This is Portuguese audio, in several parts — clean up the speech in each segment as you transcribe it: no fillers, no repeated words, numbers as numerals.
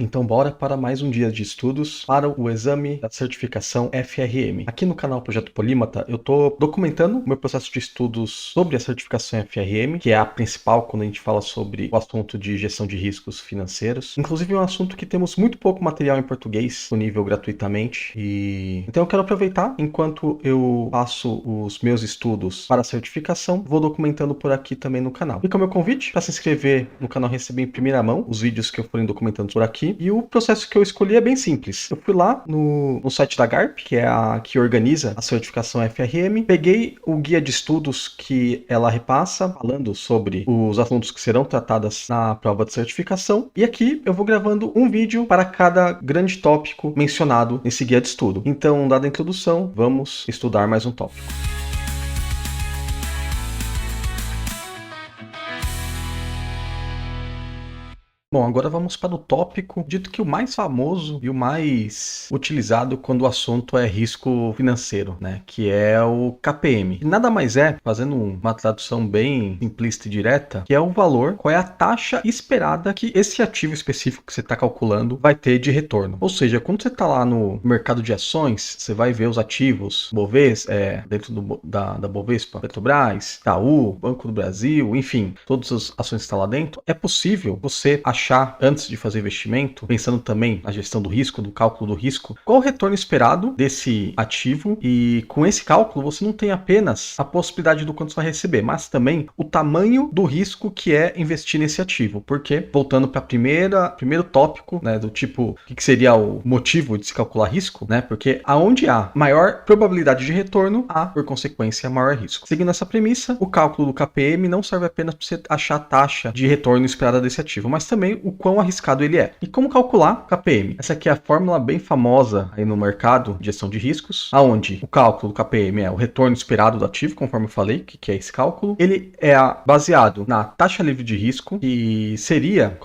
Então bora para mais um dia de estudos para o exame da certificação FRM. Aqui no canal Projeto Polímata eu estou documentando o meu processo de estudos sobre a certificação FRM, que é a principal quando a gente fala sobre o assunto de gestão de riscos financeiros. Inclusive é um assunto que temos muito pouco material em português disponível gratuitamente. Então eu quero aproveitar enquanto eu faço os meus estudos para a certificação, vou documentando por aqui também no canal. Fica o meu convite para se inscrever no canal, receber em primeira mão os vídeos que eu forem documentando por aqui. E o processo que eu escolhi é bem simples. Eu fui lá no site da GARP, que é a que organiza a certificação FRM, peguei o guia de estudos que ela repassa, falando sobre os assuntos que serão tratados na prova de certificação, e aqui eu vou gravando um vídeo para cada grande tópico mencionado nesse guia de estudo. Então, dada a introdução, vamos estudar mais um tópico. Bom, agora vamos para o tópico dito que o mais famoso e o mais utilizado quando o assunto é risco financeiro, né? Que é o KPM. E nada mais é, fazendo uma tradução bem simplista e direta, que é o valor, qual é a taxa esperada que esse ativo específico que você está calculando vai ter de retorno. Ou seja, quando você está lá no mercado de ações, você vai ver os ativos Bovespa, dentro da Bovespa, Petrobras, Itaú, Banco do Brasil, enfim, todas as ações que estão lá dentro, é possível você achar antes de fazer investimento, pensando também na gestão do risco, do cálculo do risco, qual o retorno esperado desse ativo, e com esse cálculo você não tem apenas a possibilidade do quanto você vai receber, mas também o tamanho do risco que é investir nesse ativo. Porque, voltando para primeiro tópico, né, do tipo, o que seria o motivo de se calcular risco, né? Porque aonde há maior probabilidade de retorno, há, por consequência, maior risco. Seguindo essa premissa, o cálculo do KPM não serve apenas para você achar a taxa de retorno esperada desse ativo, mas também o quão arriscado ele é. E como calcular KPM? Essa aqui é a fórmula bem famosa aí no mercado de gestão de riscos, aonde o cálculo do KPM é o retorno esperado do ativo, conforme eu falei, que é esse cálculo. Ele é baseado na taxa livre de risco, que seria,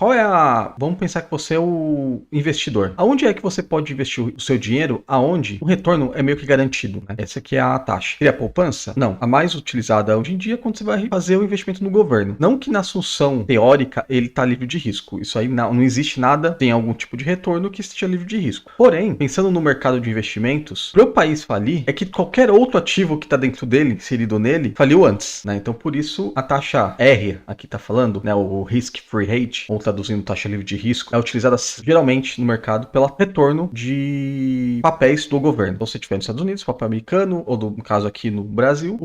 vamos pensar que você é o investidor. Aonde é que você pode investir o seu dinheiro, aonde o retorno é meio que garantido, né? Essa aqui é a taxa. Seria a poupança? Não. A mais utilizada hoje em dia é quando você vai fazer o investimento no governo. Não que na assunção teórica ele está livre de risco. Isso aí não existe nada, tem algum tipo de retorno que esteja livre de risco. Porém, pensando no mercado de investimentos, para o país falir, é que qualquer outro ativo que está dentro dele, inserido nele, faliu antes, né? Então, por isso, a taxa R, aqui está falando, né, o risk-free rate, ou traduzindo taxa livre de risco, é utilizada geralmente no mercado pelo retorno de papéis do governo. Então, se tiver nos Estados Unidos, papel americano, ou no caso aqui no Brasil,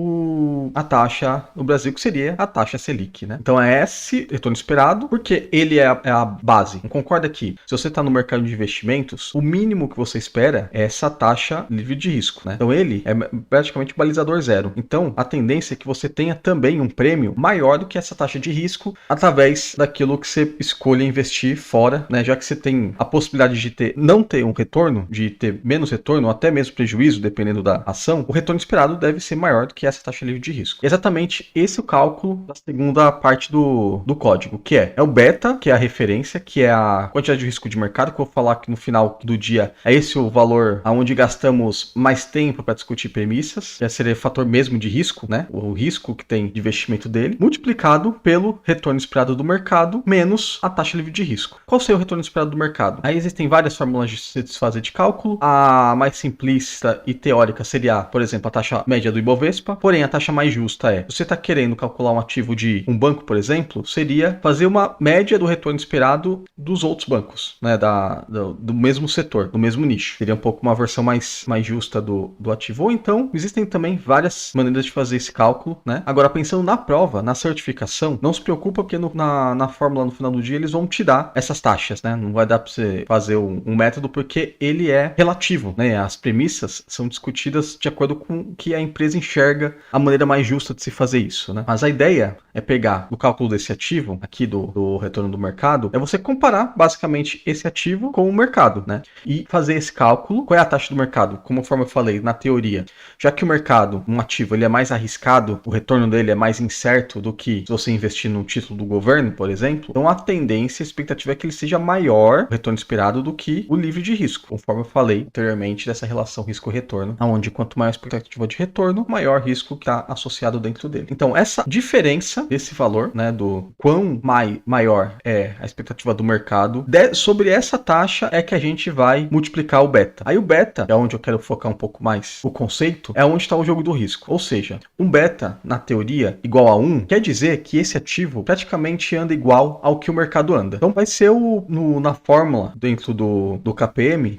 a taxa no Brasil, que seria a taxa Selic, né? Então, é esse retorno esperado, porque ele é a base. Não concorda que se você está no mercado de investimentos, o mínimo que você espera é essa taxa livre de risco, né? Então ele é praticamente balizador zero. Então a tendência é que você tenha também um prêmio maior do que essa taxa de risco através daquilo que você escolha investir fora, né? Já que você tem a possibilidade de não ter um retorno, de ter menos retorno ou até mesmo prejuízo, dependendo da ação, o retorno esperado deve ser maior do que essa taxa livre de risco. Exatamente esse é o cálculo da segunda parte do código, que é o beta, que é a referência, que é a quantidade de risco de mercado, que eu vou falar que no final do dia é esse o valor aonde gastamos mais tempo para discutir premissas, que seria o fator mesmo de risco, né? O risco que tem de investimento dele, multiplicado pelo retorno esperado do mercado, menos a taxa livre de risco. Qual seria o retorno esperado do mercado? Aí existem várias fórmulas de se desfazer de cálculo. A mais simplista e teórica seria, por exemplo, a taxa média do Ibovespa, porém a taxa mais justa é, se você está querendo calcular um ativo de um banco, por exemplo, seria fazer uma média do retorno esperado dos outros bancos, né, do mesmo setor, do mesmo nicho. Seria um pouco uma versão mais justa do ativo. Ou então, existem também várias maneiras de fazer esse cálculo, né? Agora, pensando na prova, na certificação, não se preocupa porque na fórmula no final do dia eles vão te dar essas taxas, né? Não vai dar para você fazer um método porque ele é relativo, né? As premissas são discutidas de acordo com o que a empresa enxerga a maneira mais justa de se fazer isso, né? Mas a ideia é pegar o cálculo desse ativo, aqui do retorno do mercado, é você comparar basicamente esse ativo com o mercado, né? E fazer esse cálculo, qual é a taxa do mercado? Conforme eu falei na teoria, já que o mercado, um ativo, ele é mais arriscado, o retorno dele é mais incerto do que se você investir num título do governo, por exemplo, então a tendência, a expectativa é que ele seja maior, o retorno esperado, do que o livre de risco, conforme eu falei anteriormente dessa relação risco-retorno, onde quanto maior a expectativa de retorno, maior risco que está associado dentro dele. Então essa diferença desse valor, né, do quão maior é a expectativa do mercado, sobre essa taxa é que a gente vai multiplicar o beta. Aí o beta, é onde eu quero focar um pouco mais o conceito, é onde está o jogo do risco. Ou seja, um beta, na teoria, igual a 1, quer dizer que esse ativo praticamente anda igual ao que o mercado anda. Então vai ser na fórmula dentro do KPM,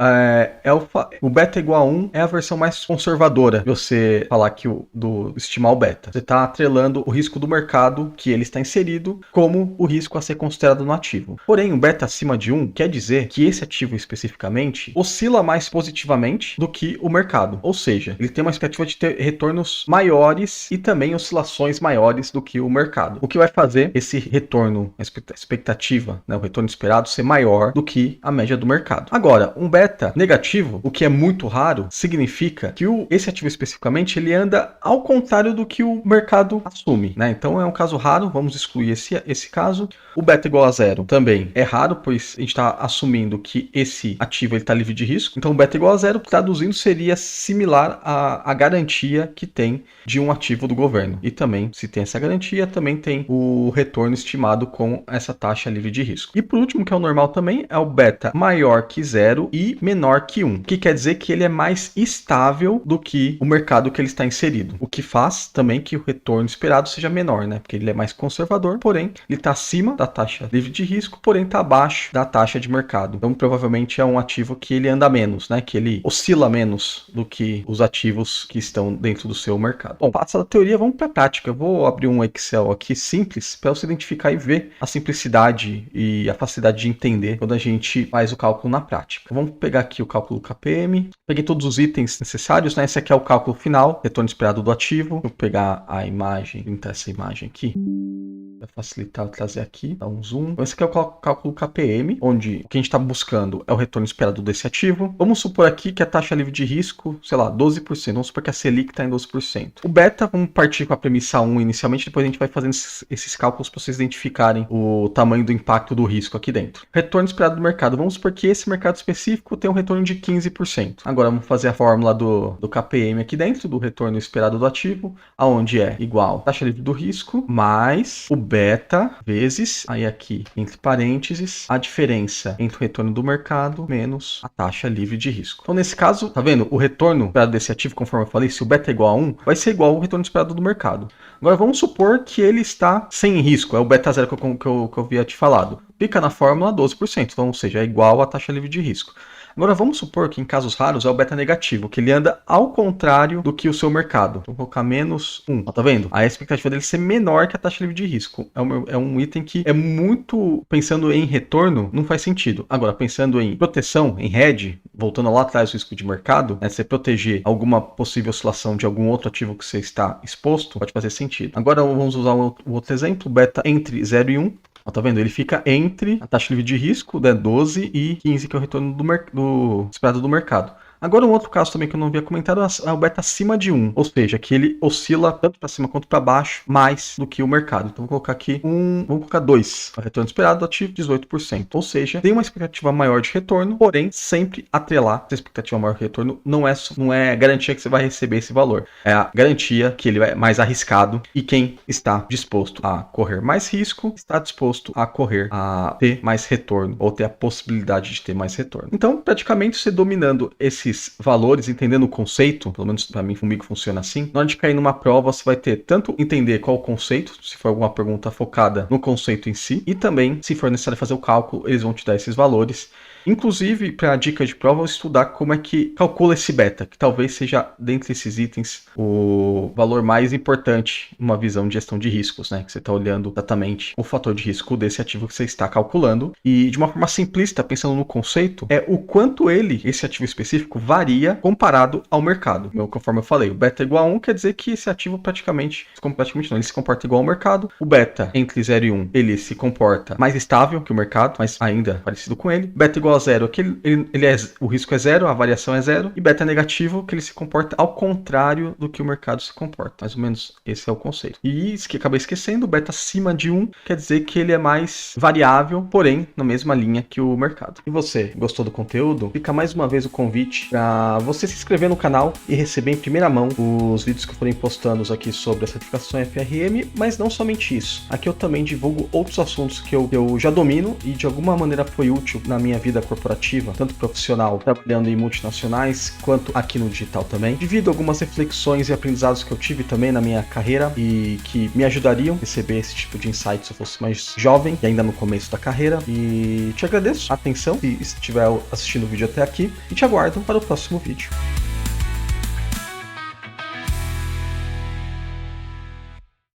o beta igual a 1 é a versão mais conservadora de você falar que estimar o beta. Você está atrelando o risco do mercado que ele está inserido como o risco a ser considerado no ativo. Porém, um beta acima de 1 quer dizer que esse ativo especificamente oscila mais positivamente do que o mercado. Ou seja, ele tem uma expectativa de ter retornos maiores e também oscilações maiores do que o mercado. O que vai fazer esse retorno, a expectativa, né, o retorno esperado ser maior do que a média do mercado. Agora, um beta negativo, o que é muito raro, significa que esse ativo especificamente ele anda ao contrário do que o mercado assume, né? Então é um caso raro, vamos excluir esse caso. O beta igual a 0 também é raro, pois a gente está assumindo que esse ativo está livre de risco. Então o beta igual a 0, traduzindo, seria similar à garantia que tem de um ativo do governo. E também, se tem essa garantia, também tem o retorno estimado com essa taxa livre de risco. E por último, que é o normal também, é o beta maior que 0 e menor que 1, que quer dizer que ele é mais estável do que o mercado que ele está inserido. O que faz também que o retorno esperado seja menor, né? Porque ele é mais conservador, porém, ele está acima da taxa livre de risco, porém está abaixo da taxa de mercado. Então, provavelmente é um ativo que ele anda menos, né? Que ele oscila menos do que os ativos que estão dentro do seu mercado. Bom, passa da teoria, vamos para a prática. Eu vou abrir um Excel aqui simples para você identificar e ver a simplicidade e a facilidade de entender quando a gente faz o cálculo na prática. Vamos pegar aqui o cálculo KPM. Peguei todos os itens necessários, né? Esse aqui é o cálculo final, retorno esperado do ativo. Vou pegar a imagem, printar essa imagem aqui. Vai facilitar eu trazer aqui, dar um zoom. Então, esse aqui é o cálculo KPM, onde o que a gente está buscando é o retorno esperado desse ativo. Vamos supor aqui que a taxa livre de risco, sei lá, 12%. Vamos supor que a Selic está em 12%. O beta, vamos partir com a premissa 1 inicialmente, depois a gente vai fazendo esses cálculos para vocês identificarem o tamanho do impacto do risco aqui dentro. Retorno esperado do mercado. Vamos supor que esse mercado específico tem um retorno de 15%. Agora vamos fazer a fórmula do KPM aqui dentro, do retorno esperado do ativo, aonde é igual taxa livre do risco mais o beta vezes, aí aqui entre parênteses, a diferença entre o retorno do mercado menos a taxa livre de risco. Então nesse caso, tá vendo? O retorno esperado desse ativo, conforme eu falei, se o beta é igual a 1, vai ser igual ao retorno esperado do mercado. Agora vamos supor que ele está sem risco, é o beta 0 que eu havia te falado. Fica na fórmula 12%, então, ou seja, é igual à taxa livre de risco. Agora vamos supor que em casos raros é o beta negativo, que ele anda ao contrário do que o seu mercado. Então vou colocar menos 1. Ó, tá vendo? A expectativa dele ser menor que a taxa livre de risco. É um item que é muito, pensando em retorno, não faz sentido. Agora, pensando em proteção, em hedge, voltando lá atrás do risco de mercado, né, você proteger alguma possível oscilação de algum outro ativo que você está exposto, pode fazer sentido. Agora vamos usar o outro exemplo, beta entre 0 e 1. Ó, tá vendo? Ele fica entre a taxa livre de risco, né, 12 e 15, que é o retorno do esperado do mercado. Agora, um outro caso também que eu não havia comentado é o beta acima de 1, ou seja, que ele oscila tanto para cima quanto para baixo mais do que o mercado. Então, vou colocar aqui vamos colocar 2. O retorno esperado do ativo, 18%. Ou seja, tem uma expectativa maior de retorno, porém, sempre atrelar essa expectativa maior de retorno não é garantia que você vai receber esse valor. É a garantia que ele é mais arriscado e quem está disposto a correr mais risco, está disposto a ter mais retorno ou ter a possibilidade de ter mais retorno. Então, praticamente, você dominando esses valores, entendendo o conceito, pelo menos para mim, comigo funciona assim. Na hora de cair numa prova, você vai ter tanto entender qual o conceito, se for alguma pergunta focada no conceito em si, e também, se for necessário fazer o cálculo, eles vão te dar esses valores. Inclusive, para a dica de prova, eu vou estudar como é que calcula esse beta, que talvez seja, dentre esses itens, o valor mais importante numa visão de gestão de riscos, né? Que você está olhando exatamente o fator de risco desse ativo que você está calculando. E de uma forma simplista, pensando no conceito, é o quanto esse ativo específico, varia comparado ao mercado. Conforme eu falei, o beta igual a 1 quer dizer que esse ativo ele se comporta igual ao mercado. O beta entre 0 e 1, ele se comporta mais estável que o mercado, mas ainda parecido com ele. Beta igual igual a zero, que o risco é zero, a variação é zero, e beta é negativo, que ele se comporta ao contrário do que o mercado se comporta. Mais ou menos esse é o conceito. E isso que acabei esquecendo, o beta acima de 1 quer dizer que ele é mais variável, porém na mesma linha que o mercado. E você, gostou do conteúdo? Fica mais uma vez o convite para você se inscrever no canal e receber em primeira mão os vídeos que eu forem postando aqui sobre a certificação FRM, mas não somente isso. Aqui eu também divulgo outros assuntos que eu já domino e de alguma maneira foi útil na minha vida corporativa, tanto profissional, trabalhando em multinacionais, quanto aqui no digital também. Divido algumas reflexões e aprendizados que eu tive também na minha carreira e que me ajudariam a receber esse tipo de insight se eu fosse mais jovem e ainda no começo da carreira. E te agradeço a atenção se estiver assistindo o vídeo até aqui e te aguardo para o próximo vídeo.